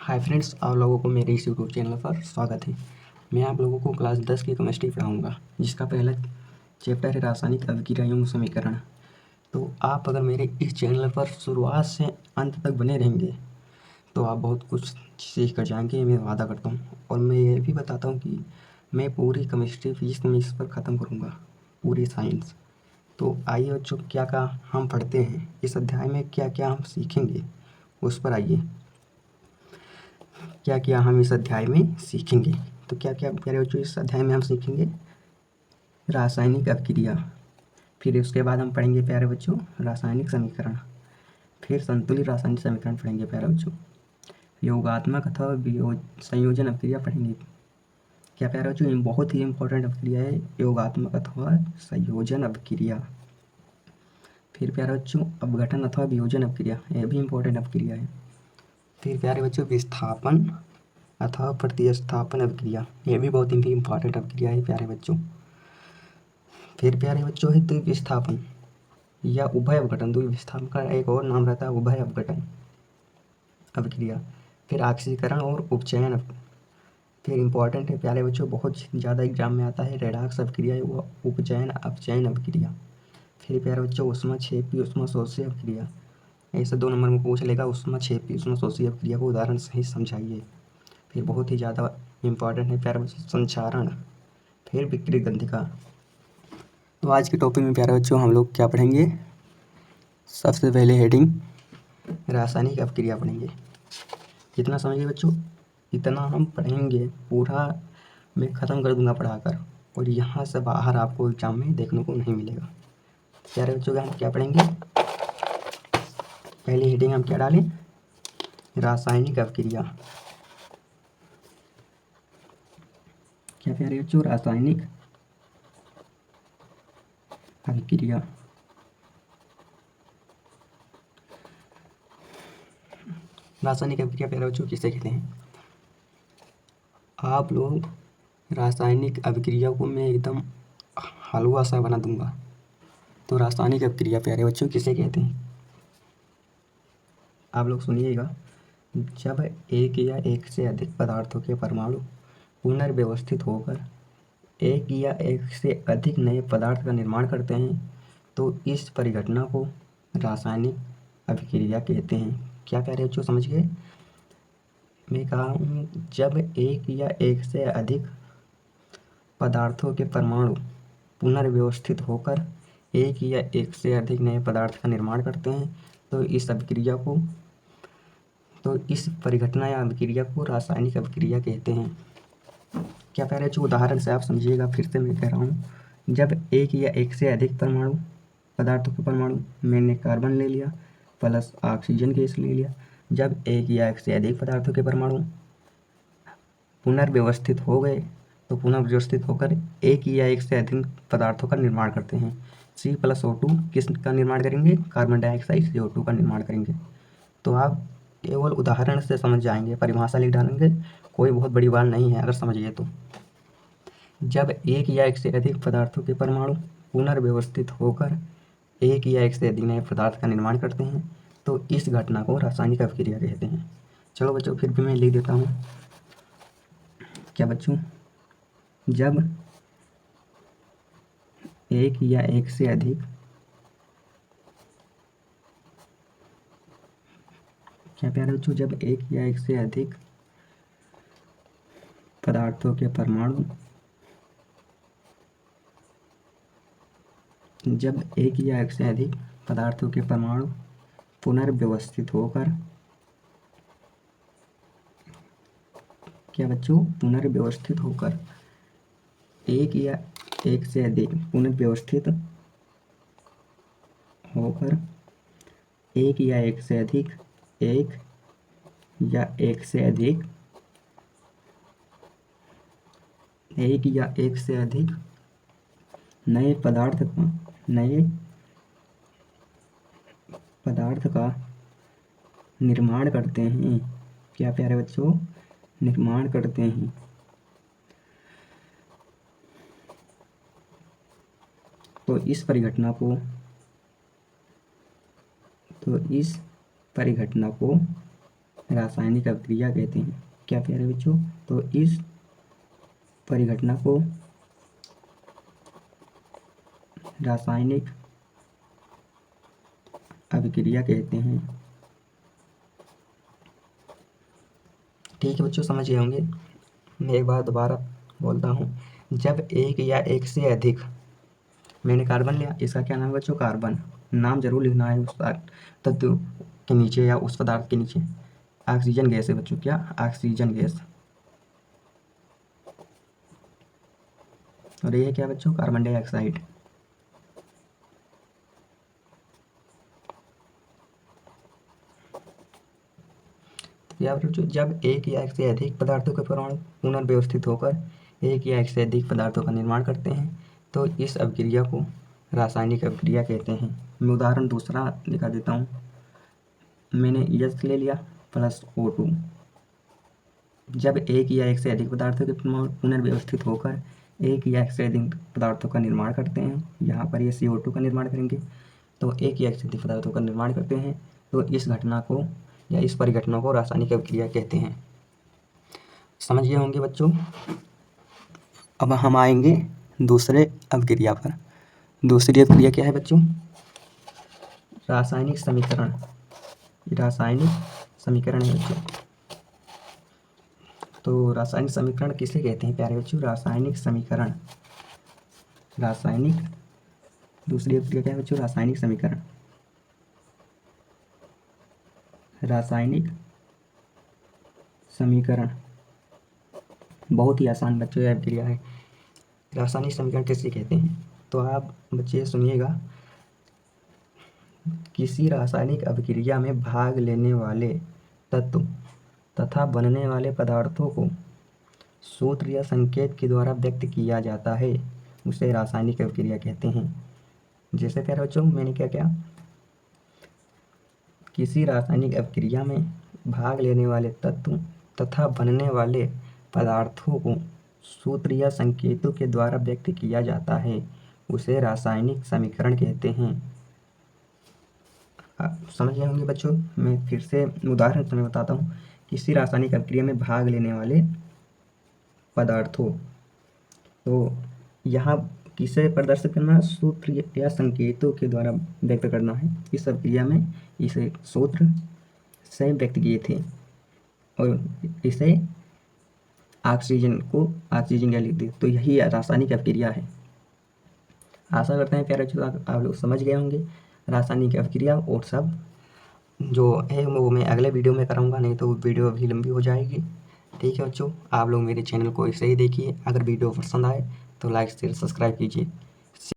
Hi friends, आप लोगों को मेरे इस यूट्यूब चैनल पर स्वागत है। मैं आप लोगों को क्लास 10 की केमिस्ट्री पढ़ाऊंगा, जिसका पहला चैप्टर है रासायनिक अभिक्रियाओं समीकरण। तो आप अगर मेरे इस चैनल पर शुरुआत से अंत तक बने रहेंगे तो आप बहुत कुछ सीख कर जाएंगे, मैं वादा करता हूँ। और मैं ये भी बताता हूँ कि मैं पूरी केमिस्ट्री फिजिक्स में इस पर ख़त्म करूँगा, पूरी साइंस। तो आइए बच्चों, क्या क्या हम पढ़ते हैं इस अध्याय में, क्या क्या हम सीखेंगे उस पर आइए। क्या क्या हम इस अध्याय में सीखेंगे, तो क्या क्या प्यारे बच्चों इस अध्याय में हम सीखेंगे? रासायनिक अभिक्रिया, फिर उसके बाद हम पढ़ेंगे प्यारे बच्चों रासायनिक समीकरण, फिर संतुलित रासायनिक समीकरण पढ़ेंगे प्यारे बच्चों, योगात्मक अथवा संयोजन अभिक्रिया पढ़ेंगे। क्या प्यारे बच्चों, ये बहुत ही इंपॉर्टेंट अभिक्रिया है, योगात्मक अथवा संयोजन अभिक्रिया। फिर प्यारे बच्चों अपघटन अथवा वियोजन अभिक्रिया, यह भी इंपॉर्टेंट अभिक्रिया है। फिर प्यारे बच्चों विस्थापन अथवा प्रतिस्थापन अभिक्रिया, यह भी बहुत ही इंपॉर्टेंट अभिक्रिया है प्यारे बच्चों। फिर प्यारे बच्चों है द्विविस्थापन या उभय अपघटन। द्विविस्थापन का एक और नाम रहता है उभय अपघटन अभिक्रिया। फिर ऑक्सीकरण और उपचयन। फिर इंपॉर्टेंट है प्यारे बच्चों, बहुत ज़्यादा एग्जाम में आता है रेडॉक्स अभिक्रिया व उपचयन अपचयन अभिक्रिया। फिर प्यारे बच्चों ऊष्माक्षेपी ऊष्माशोषी अभिक्रिया, ऐसे 2 नंबर में पूछ लेगा, ऊष्माक्षेपी ऊष्माशोषी अभिक्रिया को उदाहरण सही समझाइए। फिर बहुत ही ज़्यादा इम्पॉर्टेंट है प्यारे बच्चों संचारण। फिर विकृत गंधिका। तो आज के टॉपिक में प्यारे बच्चों हम लोग क्या पढ़ेंगे? सबसे पहले हेडिंग रासायनिक अभिक्रिया पढ़ेंगे। कितना समझिए बच्चों, इतना हम पढ़ेंगे, पूरा मैं ख़त्म कर दूंगा पढ़ाकर, और यहाँ से बाहर आपको एग्जाम में देखने को नहीं मिलेगा। प्यारे बच्चों हम क्या पढ़ेंगे? पहली हेडिंग हम क्या डालें? रासायनिक अभिक्रिया। क्या प्यारे बच्चों? रासायनिक अभिक्रिया। रासायनिक अभिक्रिया प्यारे बच्चों किसे कहते हैं? आप लोग रासायनिक अभिक्रिया को मैं एकदम हलवा सा बना दूंगा। तो रासायनिक अभिक्रिया प्यारे बच्चों किसे कहते हैं? आप लोग सुनिएगा, जब एक या एक से अधिक पदार्थों के परमाणु पुनर्व्यवस्थित होकर एक या एक से अधिक नए पदार्थ का निर्माण करते हैं तो इस परिघटना को रासायनिक अभिक्रिया कहते हैं। क्या कह रहे बच्चों, समझ गए? मैं कहा हूँ जब एक या एक से अधिक पदार्थों के परमाणु पुनर्व्यवस्थित होकर एक या एक से अधिक नए पदार्थ का निर्माण करते हैं तो इस परिघटना या अभिक्रिया को रासायनिक अभिक्रिया कहते हैं। क्या कह रहे हैं? उदाहरण से आप समझिएगा, फिर से मैं कह रहा हूँ, जब एक या एक से अधिक पदार्थों के परमाणु, मैंने कार्बन ले लिया प्लस ऑक्सीजन गैस ले लिया, जब एक या एक से अधिक पदार्थों के परमाणु पुनर्व्यवस्थित हो गए तो पुनर्व्यवस्थित होकर एक या एक से अधिक पदार्थों का निर्माण करते हैं। C+O2 किसका निर्माण करेंगे? कार्बन डाइऑक्साइड CO2 का निर्माण करेंगे। तो आप केवल उदाहरण से समझ जाएंगे, परिभाषा लिख डालेंगे, कोई बहुत बड़ी बात नहीं है अगर समझिए तो। जब एक या एक से अधिक पदार्थों के परमाणु पुनर्व्यवस्थित होकर एक या एक से अधिक नए पदार्थ का निर्माण करते हैं तो इस घटना को रासायनिक अभिक्रिया कहते हैं। चलो बच्चों, फिर भी मैं लिख देता हूँ। क्या बच्चों? जब एक या एक से अधिक क्या प्यारे बच्चों, जब एक या एक से अधिक पदार्थों के परमाणु जब एक या एक से अधिक पदार्थों के परमाणु पुनर्व्यवस्थित होकर, क्या बच्चों? पुनर्व्यवस्थित होकर एक या एक से अधिक पुनर्व्यवस्थित होकर एक या एक से अधिक एक या एक से अधिक नए पदार्थ का निर्माण करते हैं। क्या प्यारे बच्चों? निर्माण करते हैं। तो इस परिघटना को रासायनिक अभिक्रिया कहते हैं। क्या प्यारे बच्चों, तो इस परिघटना को रासायनिक अभिक्रिया कहते हैं। ठीक है बच्चों, समझ गए होंगे। मैं एक बार दोबारा बोलता हूँ। जब एक या एक से अधिक, मैंने कार्बन लिया, इसका क्या नाम है बच्चों, कार्बन। नाम जरूर लिखना है उस तत्व के नीचे या उस पदार्थ के नीचे। ऑक्सीजन गैस है बच्चों, क्या, ऑक्सीजन गैस। और ये है क्या बच्चों, कार्बन डाइऑक्साइड। या बच्चों, जब एक या एक से अधिक पदार्थों के परमाणु पुनर्व्यवस्थित होकर एक या एक से अधिक पदार्थों का निर्माण करते हैं तो इस अभिक्रिया को रासायनिक अभिक्रिया कहते हैं। मैं उदाहरण दूसरा दिखा देता हूँ। मैंने यश ले लिया प्लस O2। जब एक या एक से अधिक पदार्थों के परमाणु पुनर्व्यवस्थित होकर एक या एक से अधिक पदार्थों का निर्माण करते हैं, यहाँ पर ये CO2 का निर्माण करेंगे, तो एक या एक से अधिक पदार्थों का निर्माण करते हैं, तो इस घटना को या इस परिघटना को रासायनिक अभिक्रिया कहते हैं। समझ गए होंगे बच्चों। अब हम आएंगे दूसरे अभिक्रिया पर। दूसरी अभिक्रिया क्या है बच्चों, रासायनिक समीकरण। रासायनिक समीकरण है बच्चों। तो रासायनिक समीकरण किसे कहते हैं प्यारे बच्चों, रासायनिक समीकरण। रासायनिक, दूसरी अभिक्रिया क्या है बच्चों, रासायनिक समीकरण। रासायनिक समीकरण बहुत ही आसान बच्चों यह अभिक्रिया है। रासायनिक समीकरण किसे कहते हैं, तो आप बच्चे सुनिएगा। किसी रासायनिक अभिक्रिया में भाग लेने वाले तत्व तथा बनने वाले पदार्थों को सूत्र या संकेत के द्वारा व्यक्त किया जाता है, उसे रासायनिक अभिक्रिया कहते हैं। जैसे प्यारे बच्चों मैंने क्या किया, किसी रासायनिक अभिक्रिया में भाग लेने वाले तत्व तथा बनने वाले पदार्थों को सूत्र या संकेतों के द्वारा व्यक्त किया जाता है, उसे रासायनिक समीकरण कहते हैं। आप समझ गए होंगे बच्चों। मैं फिर से उदाहरण तुम्हें बताता हूँ। किसी रासायनिक अभिक्रिया में भाग लेने वाले पदार्थों, तो यहाँ किसे प्रदर्शित करना है, सूत्र या संकेतों के द्वारा व्यक्त करना है। इस अभिक्रिया में इसे सूत्र से व्यक्त किए थे और इसे ऑक्सीजन को ऑक्सीजन गैस लिख दी, तो यही रासायनिक अभिक्रिया है। आशा करते हैं प्यारे बच्चों आप लोग समझ गए होंगे रासायनिक अभिक्रिया और सब जो है वो मैं अगले वीडियो में कराऊंगा, नहीं तो वीडियो अभी लंबी हो जाएगी। ठीक है बच्चों, आप लोग मेरे चैनल को ऐसे ही देखिए। अगर वीडियो पसंद आए तो लाइक शेयर सब्सक्राइब कीजिए।